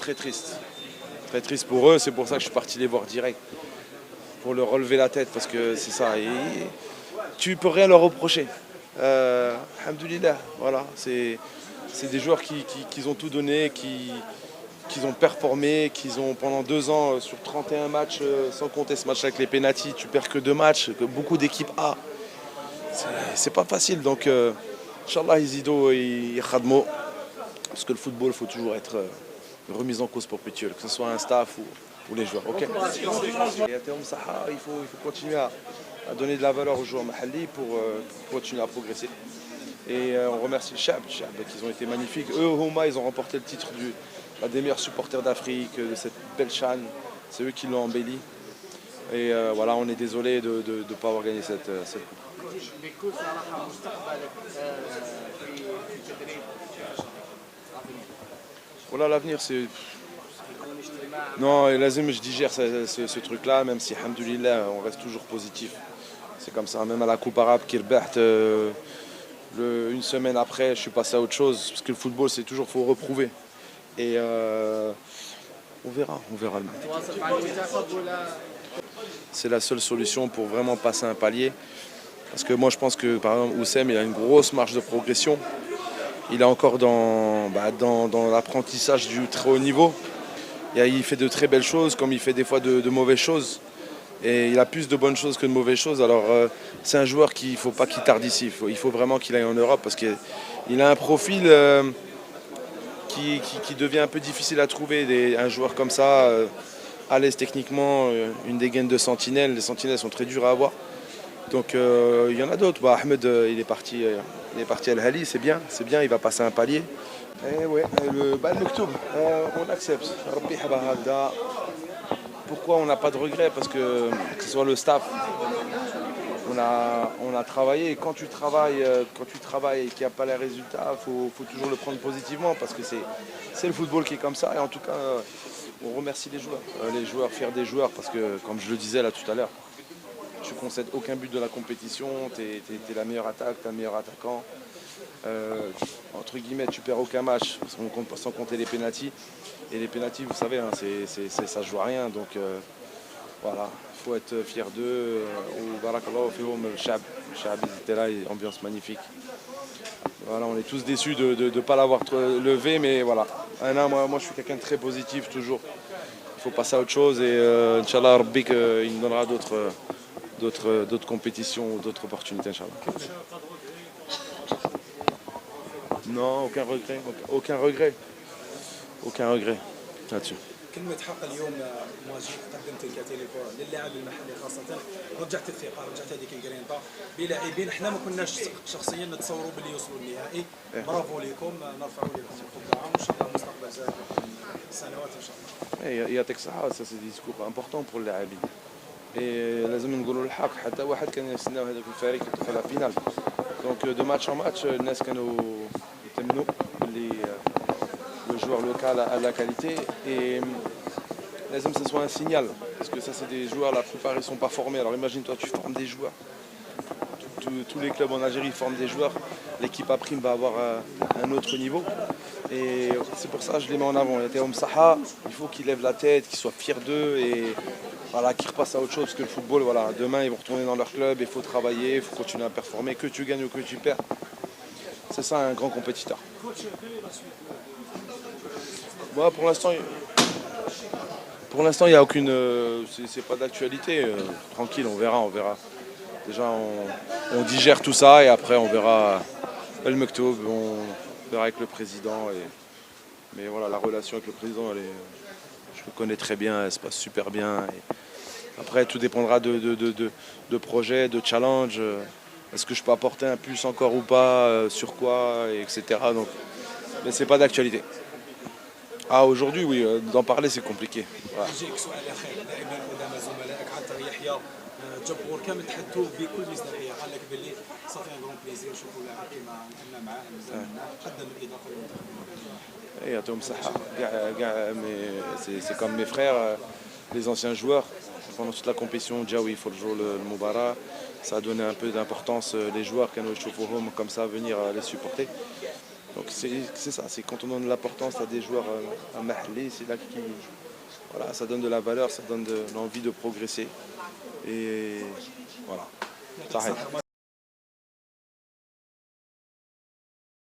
très triste. Très triste pour eux, c'est pour ça que je suis parti les voir direct. Pour leur relever la tête, parce que c'est ça. Et tu peux rien leur reprocher. Alhamdoulilah, voilà. C'est des joueurs qui ont tout donné, qui ont performé, qui ont pendant 2 ans sur 31 matchs, sans compter ce match avec les pénaltys, tu perds que 2 matchs, que beaucoup d'équipes A. C'est pas facile, donc Inch'Allah, Izido et Khadmo, parce que le football, il faut toujours être remis en cause perpétuelle, que ce soit un staff ou les joueurs. Ok. Et à Terme Saha, il faut continuer à donner de la valeur aux joueurs mahali pour continuer à progresser. Et on remercie le Chab, qu'ils ont été magnifiques. Eux, Homa, ils ont remporté le titre des meilleurs supporters d'Afrique, de cette belle CHAN. C'est eux qui l'ont embelli. Et voilà, on est désolé de ne pas avoir gagné cette coupe. Voilà, l'avenir, c'est... Non, et lazim, je digère ce truc-là, même si, alhamdoulilah, on reste toujours positif. C'est comme ça, même à la Coupe arabe, Kirbeht, une semaine après, je suis passé à autre chose, parce que le football, c'est toujours, faut reprouver. Et on verra le match. C'est la seule solution pour vraiment passer un palier. Parce que moi, je pense que, par exemple, Oussem, il a une grosse marge de progression. Il est encore dans l'apprentissage du très haut niveau. Il fait de très belles choses, comme il fait des fois de mauvaises choses. Et il a plus de bonnes choses que de mauvaises choses. Alors, c'est un joueur qu'il ne faut pas qu'il tarde ici. Il faut vraiment qu'il aille en Europe, parce qu'il a un profil qui devient un peu difficile à trouver. Un joueur comme ça, à l'aise techniquement, une dégaine de sentinelle. Les sentinelles sont très dures à avoir. Donc il y en a d'autres. Ahmed, il est parti à Al-Hali, c'est bien, il va passer un palier. Et ouais, le Mektoub, on accepte. Rabbi Habahada. Pourquoi on n'a pas de regrets? Parce que ce soit le staff, on a travaillé. Et quand tu travailles et qu'il n'y a pas les résultats, il faut toujours le prendre positivement, parce que c'est le football qui est comme ça. Et en tout cas, on remercie les joueurs, fiers des joueurs, parce que, comme je le disais là tout à l'heure, tu ne concèdes aucun but de la compétition, tu es la meilleure attaque, tu es le meilleur attaquant. Entre guillemets, tu perds aucun match, sans compter les pénaltys. Et les pénaltys, vous savez, hein, ça ne joue à rien. Donc voilà, il faut être fier d'eux. Barakallahu fihom, le Chab, ils étaient là, ambiance magnifique. Voilà, on est tous déçus de ne pas l'avoir levé, mais voilà. Moi, je suis quelqu'un de très positif toujours. Il faut passer à autre chose, et Inch'Allah, Rabbi, il nous donnera d'autres compétitions, d'autres opportunités, Inch'Allah. Non, aucun regret là-dessus. كلمة حق اليوم مواجهة قدمت الكتاليفور للاعب المحلي خاصة، رجعت الثقة، رجعت هذيك الجرينتا بلاعبين احنا ما كناش شخصيا نتصوروا باللي يوصلوا للنهائي. برافو لكم، نرفعوا لكم القبعة وان شاء الله مستقبل زاهر سنوات ان شاء الله. يعطيك الصحة، ça c'est des discours importants pour اللاعبين. لازم نقولوا الحق، حتى واحد كان يستناو هذاك الفريق يدخل على فينال. دونك دو ماتش ان ماتش الناس كانوا يتمنوا باللي le joueur local a de la qualité, et lazim que ce soit un signal, parce que ça c'est des joueurs, la plupart ils sont pas formés. Alors imagine-toi, tu formes des joueurs, tous les clubs en Algérie forment des joueurs, l'équipe à prime va avoir un autre niveau, et c'est pour ça que je les mets en avant. Il y a Saha, il faut qu'ils lèvent la tête, qu'ils soient fiers d'eux, et voilà, qu'ils repassent à autre chose, parce que le football, voilà, demain ils vont retourner dans leur club, il faut travailler, il faut continuer à performer, que tu gagnes ou que tu perds. C'est ça un grand compétiteur. Moi, pour l'instant, il n'y a aucune... c'est pas d'actualité. Tranquille, on verra. Déjà, on digère tout ça, et après, on verra le Mektoub, on verra avec le président. Mais voilà, la relation avec le président, je le connais très bien, elle se passe super bien. Et après, tout dépendra de projets, de challenges. Est-ce que je peux apporter un plus encore ou pas, sur quoi, etc. Donc, mais c'est pas d'actualité. Ah, aujourd'hui, oui, d'en parler, c'est compliqué. Voilà. الجمهور كامل تحدثوا بكل مصداقيه، قال لك باللي صافي ان غون بليزير نشوفوا لاعب كيما عندنا معاه مازال قدم الاضافه للمنتخب. يعطيهم الصحة كاع c'est comme mes frères, les anciens joueurs. Pendant toute la compétition, Djaoui, il faut le jour le Moubara. Ça a donné un peu d'importance, les joueurs qui ont comme ça venir les supporter. Donc c'est ça, c'est quand on donne l'importance à des joueurs à Mahli, c'est là qui, voilà, ça donne de la valeur, ça donne de l'envie de progresser. Et voilà. Ça arrête.